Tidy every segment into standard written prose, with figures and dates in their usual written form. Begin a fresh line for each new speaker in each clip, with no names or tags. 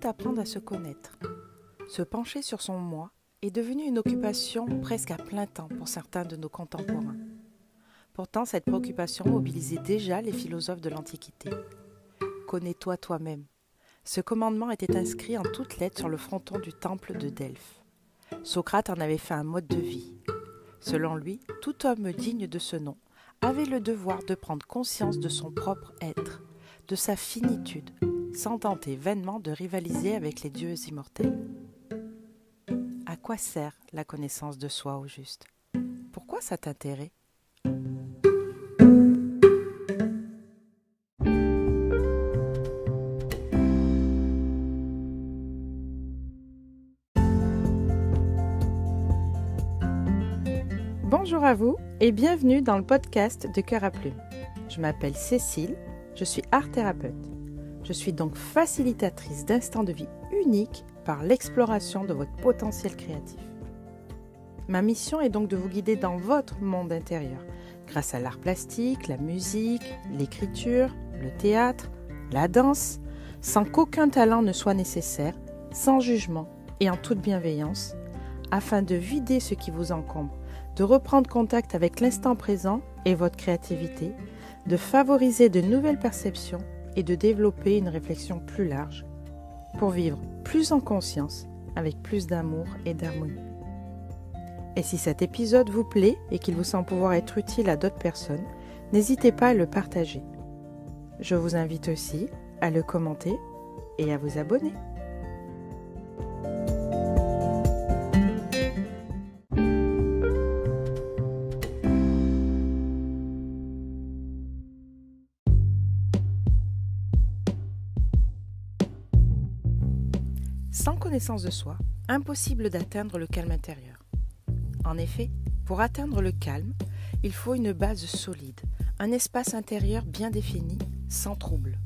apprendre à se connaître. Se pencher sur son moi est devenu une occupation presque à plein temps pour certains de nos contemporains. Pourtant, cette préoccupation mobilisait déjà les philosophes de l'Antiquité. Connais-toi toi-même. Ce commandement était inscrit en toutes lettres sur le fronton du temple de Delphes. Socrate en avait fait un mode de vie. Selon lui, tout homme digne de ce nom avait le devoir de prendre conscience de son propre être, de sa finitude, sans tenter vainement de rivaliser avec les dieux immortels. À quoi sert la connaissance de soi au juste? Pourquoi cet intérêt? Bonjour à vous et bienvenue dans le podcast de Cœur à Plume. Je m'appelle Cécile, je suis art thérapeute. Je suis donc facilitatrice d'instants de vie uniques par l'exploration de votre potentiel créatif. Ma mission est donc de vous guider dans votre monde intérieur, grâce à l'art plastique, la musique, l'écriture, le théâtre, la danse, sans qu'aucun talent ne soit nécessaire, sans jugement et en toute bienveillance, afin de vider ce qui vous encombre, de reprendre contact avec l'instant présent et votre créativité, de favoriser de nouvelles perceptions et de développer une réflexion plus large pour vivre plus en conscience, avec plus d'amour et d'harmonie. Et si cet épisode vous plaît et qu'il vous semble pouvoir être utile à d'autres personnes, n'hésitez pas à le partager. Je vous invite aussi à le commenter et à vous abonner. Sans connaissance de soi, impossible d'atteindre le calme intérieur. En effet, pour atteindre le calme, il faut une base solide, un espace intérieur bien défini, sans trouble.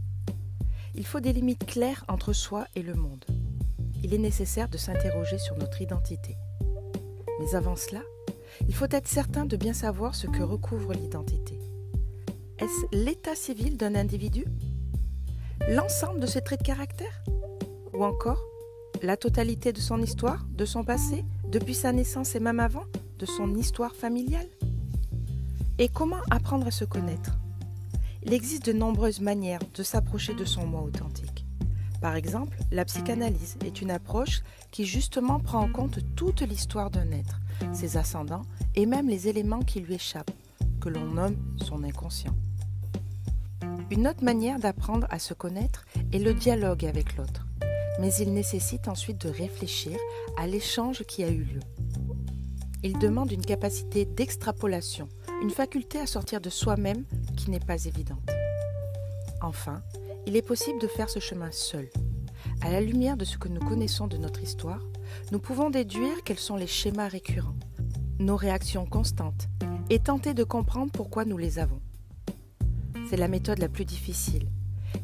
Il faut des limites claires entre soi et le monde. Il est nécessaire de s'interroger sur notre identité. Mais avant cela, il faut être certain de bien savoir ce que recouvre l'identité. Est-ce l'état civil d'un individu? L'ensemble de ses traits de caractère? Ou encore la totalité de son histoire, de son passé, depuis sa naissance et même avant, de son histoire familiale? Et comment apprendre à se connaître? Il existe de nombreuses manières de s'approcher de son moi authentique. Par exemple, la psychanalyse est une approche qui justement prend en compte toute l'histoire d'un être, ses ascendants et même les éléments qui lui échappent, que l'on nomme son inconscient. Une autre manière d'apprendre à se connaître est le dialogue avec l'autre. Mais il nécessite ensuite de réfléchir à l'échange qui a eu lieu. Il demande une capacité d'extrapolation, une faculté à sortir de soi-même qui n'est pas évidente. Enfin, il est possible de faire ce chemin seul. À la lumière de ce que nous connaissons de notre histoire, nous pouvons déduire quels sont les schémas récurrents, nos réactions constantes, et tenter de comprendre pourquoi nous les avons. C'est la méthode la plus difficile,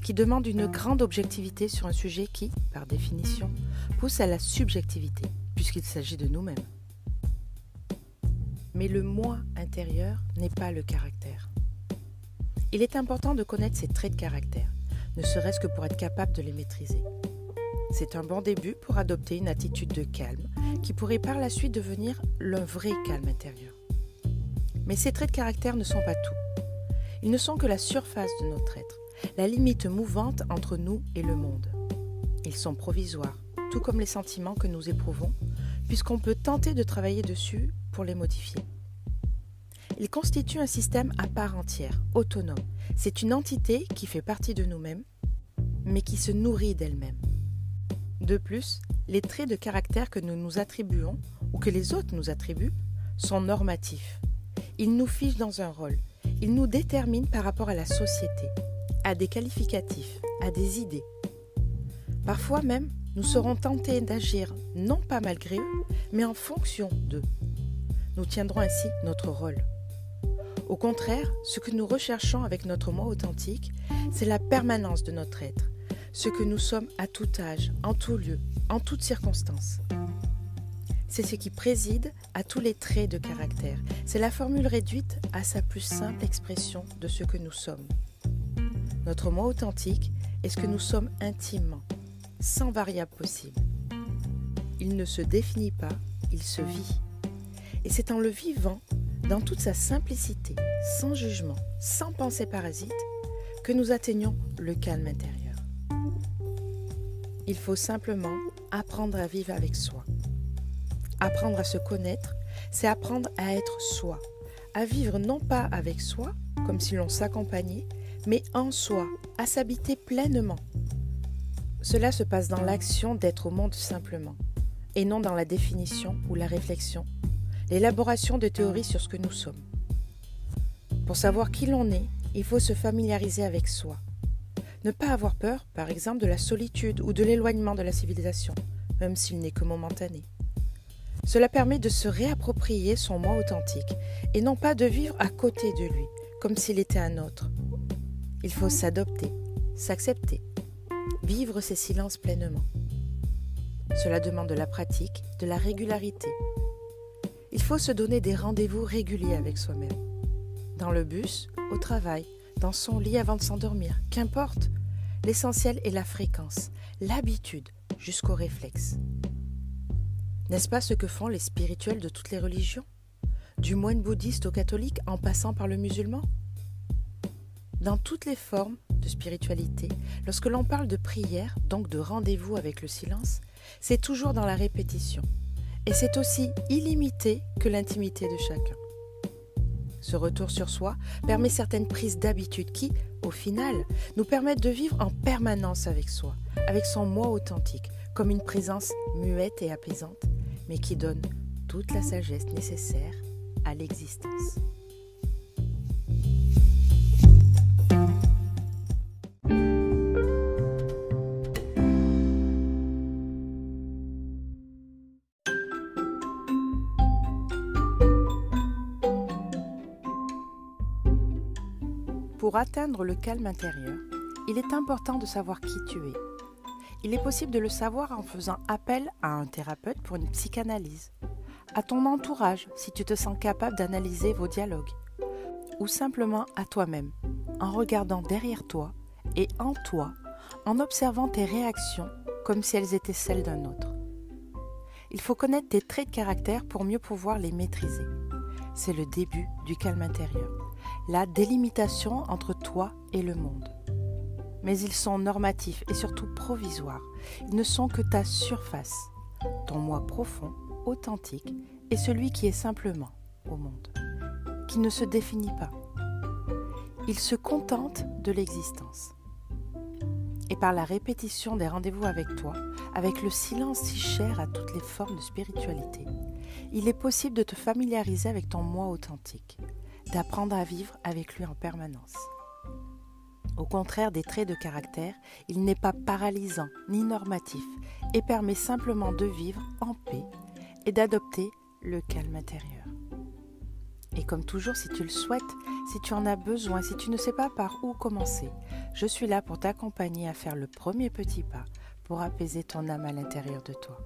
qui demande une grande objectivité sur un sujet qui, par définition, pousse à la subjectivité, puisqu'il s'agit de nous-mêmes. Mais le moi intérieur n'est pas le caractère. Il est important de connaître ses traits de caractère, ne serait-ce que pour être capable de les maîtriser. C'est un bon début pour adopter une attitude de calme, qui pourrait par la suite devenir le vrai calme intérieur. Mais ces traits de caractère ne sont pas tout. Ils ne sont que la surface de notre être, la limite mouvante entre nous et le monde. Ils sont provisoires, tout comme les sentiments que nous éprouvons, puisqu'on peut tenter de travailler dessus pour les modifier. Ils constituent un système à part entière, autonome. C'est une entité qui fait partie de nous-mêmes, mais qui se nourrit d'elle-même. De plus, les traits de caractère que nous nous attribuons, ou que les autres nous attribuent, sont normatifs. Ils nous fichent dans un rôle. Ils nous déterminent par rapport à la société, à des qualificatifs, à des idées. Parfois même, nous serons tentés d'agir non pas malgré eux, mais en fonction d'eux. Nous tiendrons ainsi notre rôle. Au contraire, ce que nous recherchons avec notre moi authentique, c'est la permanence de notre être, ce que nous sommes à tout âge, en tout lieu, en toutes circonstances. C'est ce qui préside à tous les traits de caractère. C'est la formule réduite à sa plus simple expression de ce que nous sommes. Notre moi authentique est ce que nous sommes intimement. sans variable possible. Il ne se définit pas, il se vit. Et c'est en le vivant, dans toute sa simplicité, sans jugement, sans pensée parasite, que nous atteignons le calme intérieur. Il faut simplement apprendre à vivre avec soi. Apprendre à se connaître, c'est apprendre à être soi, à vivre non pas avec soi, comme si l'on s'accompagnait, mais en soi, à s'habiter pleinement. Cela se passe dans l'action d'être au monde simplement, et non dans la définition ou la réflexion, l'élaboration de théories sur ce que nous sommes. Pour savoir qui l'on est, il faut se familiariser avec soi. Ne pas avoir peur, par exemple, de la solitude ou de l'éloignement de la civilisation, même s'il n'est que momentané. Cela permet de se réapproprier son moi authentique et non pas de vivre à côté de lui, comme s'il était un autre. Il faut s'adopter, s'accepter, vivre ses silences pleinement. Cela demande de la pratique, de la régularité. Il faut se donner des rendez-vous réguliers avec soi-même. Dans le bus, au travail, dans son lit avant de s'endormir, qu'importe. L'essentiel est la fréquence, l'habitude, jusqu'au réflexe. N'est-ce pas ce que font les spirituels de toutes les religions? Du moine bouddhiste au catholique en passant par le musulman? Dans toutes les formes de spiritualité, lorsque l'on parle de prière, donc de rendez-vous avec le silence, c'est toujours dans la répétition. Et c'est aussi illimité que l'intimité de chacun. Ce retour sur soi permet certaines prises d'habitude qui, au final, nous permettent de vivre en permanence avec soi, avec son moi authentique, comme une présence muette et apaisante, mais qui donne toute la sagesse nécessaire à l'existence. Pour atteindre le calme intérieur, il est important de savoir qui tu es. Il est possible de le savoir en faisant appel à un thérapeute pour une psychanalyse, à ton entourage si tu te sens capable d'analyser vos dialogues, ou simplement à toi-même, en regardant derrière toi et en toi, en observant tes réactions comme si elles étaient celles d'un autre. Il faut connaître tes traits de caractère pour mieux pouvoir les maîtriser. C'est le début du calme intérieur, la délimitation entre toi et le monde. Mais ils sont normatifs et surtout provisoires. Ils ne sont que ta surface, ton moi profond, authentique et celui qui est simplement au monde, qui ne se définit pas. Il se contente de l'existence. Et par la répétition des rendez-vous avec toi, avec le silence si cher à toutes les formes de spiritualité, il est possible de te familiariser avec ton moi authentique, d'apprendre à vivre avec lui en permanence. Au contraire des traits de caractère, il n'est pas paralysant ni normatif et permet simplement de vivre en paix et d'adopter le calme intérieur. Et comme toujours, si tu le souhaites, si tu en as besoin, si tu ne sais pas par où commencer, je suis là pour t'accompagner à faire le premier petit pas pour apaiser ton âme à l'intérieur de toi.